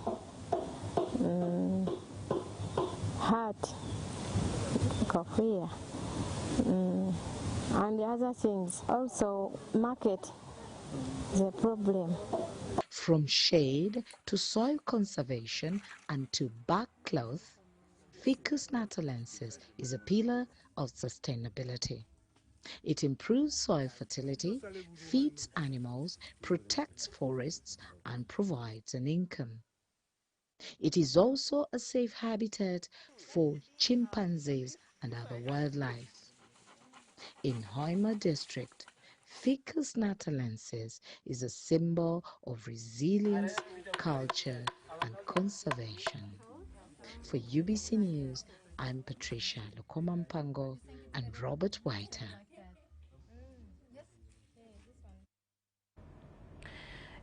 hat, kofia, and other things. Also, market is a problem. From shade to soil conservation and to backcloth, Ficus natalensis is a pillar of sustainability. It improves soil fertility, feeds animals, protects forests, and provides an income. It is also a safe habitat for chimpanzees and other wildlife. In Hoima district, Ficus natalensis is a symbol of resilience, culture, and conservation. For UBC News, I'm Patricia Lokomampango and Robert Whiter.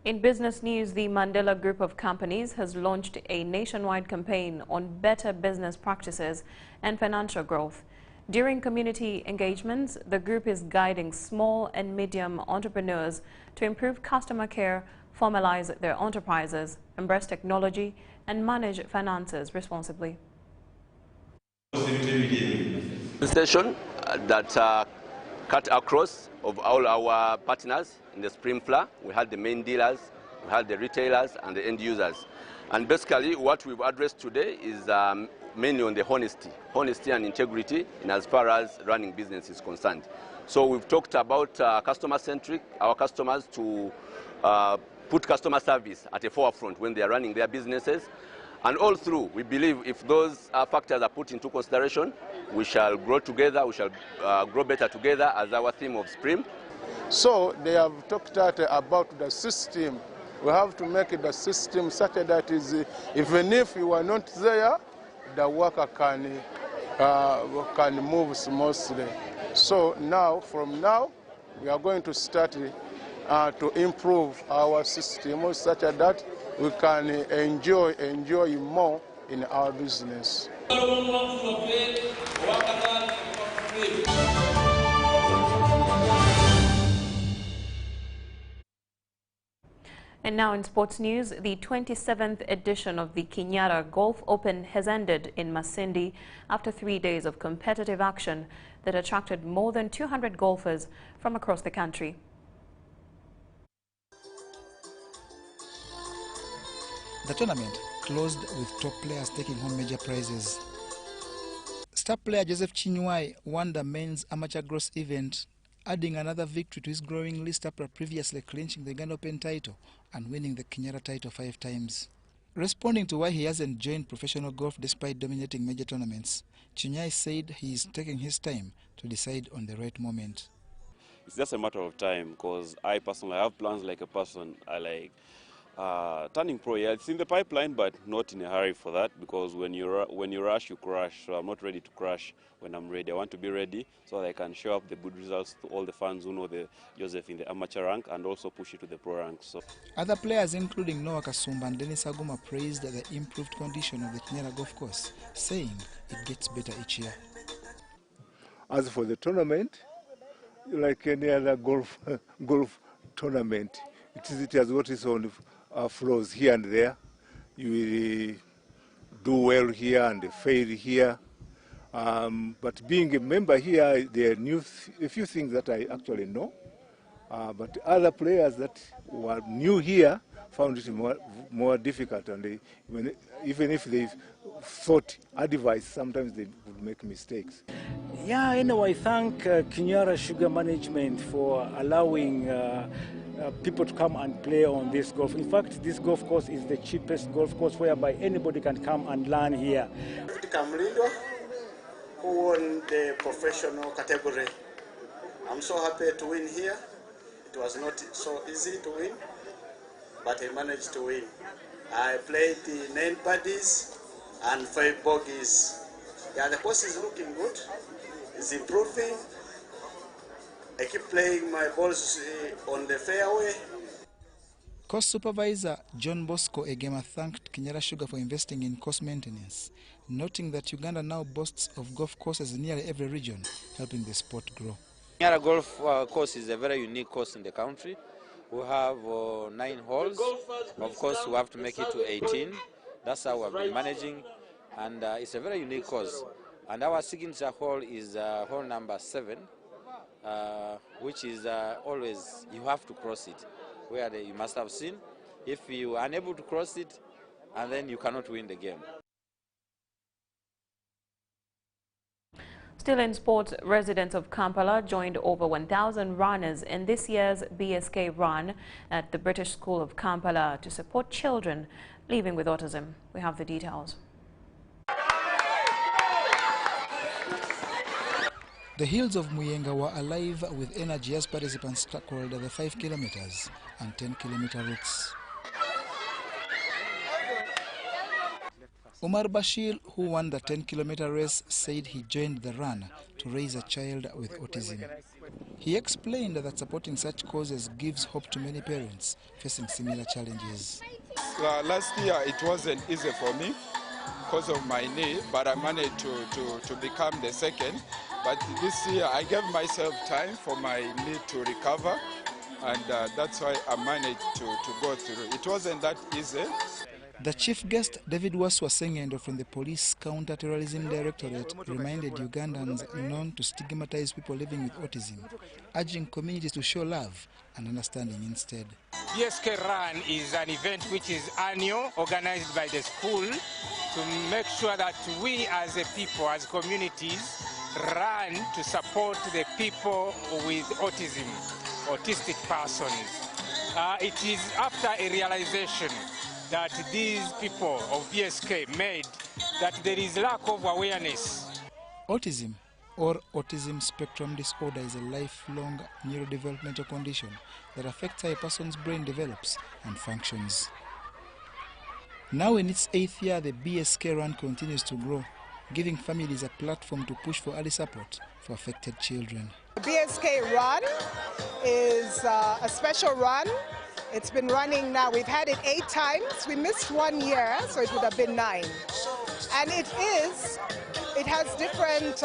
In business news, the Mandela Group of Companies has launched a nationwide campaign on better business practices and financial growth. During community engagements, the group is guiding small and medium entrepreneurs to improve customer care, formalize their enterprises, embrace technology, and manage finances responsibly. The station that cut across of all our partners in the spring flour. We had the main dealers, we had the retailers and the end users. And basically what we've addressed today is mainly on the honesty and integrity in as far as running business is concerned. So we've talked about customer-centric, our customers to put customer service at the forefront when they are running their businesses. And all through, we believe if those factors are put into consideration, we shall grow together, we shall grow better together as our theme of spring. So they have talked about the system. We have to make the system such that is, even if you are not there, the worker can move smoothly. So now, from now, we are going to start to improve our system such that we can enjoy more in our business. And now in sports news, the 27th edition of the Kenyatta Golf Open has ended in Masindi after 3 days of competitive action that attracted more than 200 golfers from across the country. The tournament closed with top players taking home major prizes. Star player Joseph Chinwai won the men's amateur gross event, adding another victory to his growing list after previously clinching the Uganda Open title and winning the Kenyatta title 5 times. Responding to why he hasn't joined professional golf despite dominating major tournaments, Chinyai said he is taking his time to decide on the right moment. It's just a matter of time because I personally have plans like a person. I like turning pro. Yeah, it's in the pipeline, but not in a hurry for that because when you rush, you crash. So I'm not ready to crash when I'm ready. I want to be ready so that I can show up the good results to all the fans who know the Joseph in the amateur rank and also push it to the pro rank. So other players including Noah Kasumba and Dennis Aguma praised the improved condition of the Kenyatta golf course, saying it gets better each year. As for the tournament, like any other golf tournament, it has got its own flaws here and there. You will do well here and fail here. But being a member here, there are a few things that I actually know. But other players that were new here found it more difficult, and even if they thought advice, sometimes they would make mistakes. Yeah, anyway, thank Kinyara Sugar Management for allowing people to come and play on this golf. In fact, this golf course is the cheapest golf course whereby anybody can come and learn here. Kamlindo, who won the professional category. I'm so happy to win here. It was not so easy to win, but I managed to win. I played the 9 birdies and 5 bogeys. Yeah, the course is looking good. It's improving. I keep playing my balls on the fairway. Course Supervisor John Bosco Egema thanked Kinyara Sugar for investing in course maintenance, noting that Uganda now boasts of golf courses in nearly every region, helping the sport grow. Kinyara Golf course is a very unique course in the country. We have 9 holes. Of course, we have to make it to 18. That's how we've been managing, and it's a very unique course. And our signature hole is hole number 7, which is always you have to cross it. Where you must have seen, if you are unable to cross it, and then you cannot win the game. Still in sports, residents of Kampala joined over 1,000 runners in this year's BSK run at the British School of Kampala to support children living with autism. We have the details. The hills of Muyenga were alive with energy as participants tackled the 5 kilometers and 10-kilometer routes. Umar Bashir, who won the 10-kilometer race, said he joined the run to raise a child with autism. He explained that supporting such causes gives hope to many parents facing similar challenges. Last year it wasn't easy for me because of my knee, but I managed to become the second. But this year I gave myself time for my knee to recover, and that's why I managed to go through. It wasn't that easy. The chief guest, David Waswasengendo from the Police Counter-Terrorism Directorate, reminded Ugandans known to stigmatize people living with autism, urging communities to show love and understanding instead. BSK Run is an event which is annual, organized by the school to make sure that we as a people, as communities, run to support the people with autism, autistic persons. It is after a realization that these people of BSK made that there is lack of awareness. Autism, or autism spectrum disorder, is a lifelong neurodevelopmental condition that affects how a person's brain develops and functions. Now in its 8th year, the BSK Run continues to grow, giving families a platform to push for early support for affected children. The BSK Run is a special run. It's been running now, we've had it 8 times. We missed 1 year, so it would have been 9. And it has different,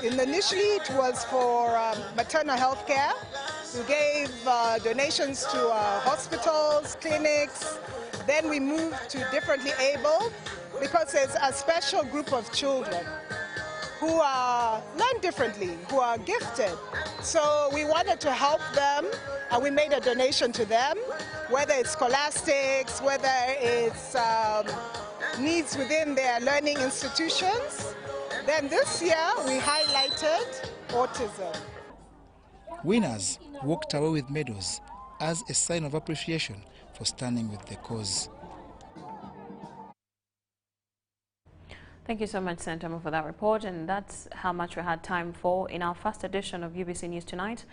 initially it was for maternal health care. We gave donations to hospitals, clinics. Then we moved to differently able, because there's a special group of children who learn differently, who are gifted. So we wanted to help them, and we made a donation to them, whether it's scholastics, whether it's needs within their learning institutions. Then this year we highlighted autism. Winners walked away with medals as a sign of appreciation for standing with the cause. Thank you so much, Sentamo, for that report, and that's how much we had time for in our first edition of UBC News Tonight.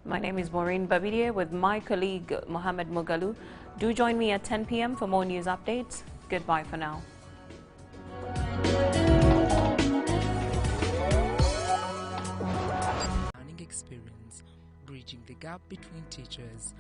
My name is Moureen Babirye with my colleague Mohammed Mugalu. Do join me at 10 p.m. for more news updates. Goodbye for now. Learning experience, bridging the gap between teachers